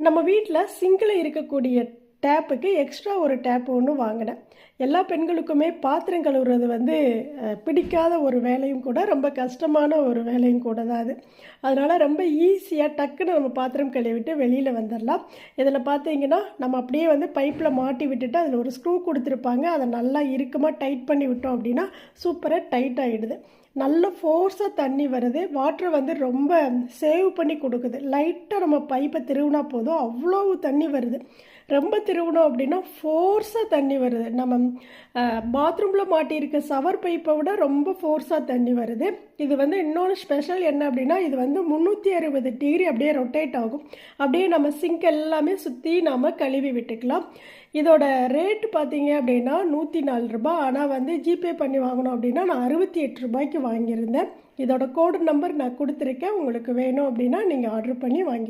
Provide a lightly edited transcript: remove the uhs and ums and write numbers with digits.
நம்ம வீட்டில் சிங்கில் இருக்கக்கூடிய டேப்புக்கு எக்ஸ்ட்ரா ஒரு டேப் ஒன்று வாங்கினேன். எல்லா பெண்களுக்குமே பாத்திரம் கழுவுறது வந்து பிடிக்காத ஒரு வேலையும் கூட, ரொம்ப கஷ்டமான ஒரு வேலையும் கூட தான் அது. அதனால் ரொம்ப ஈஸியாக டக்குன்னு நம்ம பாத்திரம் கழுவிட்டு வெளியில் வந்துடலாம். இதில் பார்த்தீங்கன்னா நம்ம அப்படியே வந்து பைப்பில் மாட்டி விட்டுட்டு அதில் ஒரு ஸ்க்ரூ கொடுத்துருப்பாங்க. அதை நல்லா இறுக்கமாக டைட் பண்ணி விட்டோம் அப்படின்னா சூப்பராக டைட் ஆகிடுது. நல்ல ஃபோர்ஸாக தண்ணி வருது. வாட்டரை வந்து ரொம்ப சேவ் பண்ணி கொடுக்குது. லைட்டாக நம்ம பைப்பை திருவினா போதும், அவ்வளோ தண்ணி வருது. ரொம்ப திருவினோம் அப்படின்னா ஃபோர்ஸாக தண்ணி வருது. நம்ம பாத்ரூமில் மாட்டியிருக்க சவர் பைப்பை விட ரொம்ப ஃபோர்ஸாக தண்ணி வருது. இது வந்து இன்னொன்று ஸ்பெஷல் என்ன அப்படின்னா, இது வந்து 360 டிகிரி அப்படியே ரொட்டேட் ஆகும். அப்படியே நம்ம சிங்க் எல்லாமே சுற்றி நாம் கழுவி விட்டுக்கலாம். இதோட ரேட்டு பார்த்தீங்க அப்படின்னா 104 ரூபாய். ஆனால் வந்து ஜிபே பண்ணி வாங்கணும் அப்படின்னா நான் 68 ரூபாய்க்கு வாங்கியிருந்தேன். இதோட கோடு நம்பர் நான் கொடுத்துருக்கேன். உங்களுக்கு வேணும் அப்படின்னா நீங்கள் ஆர்டர் பண்ணி வாங்கி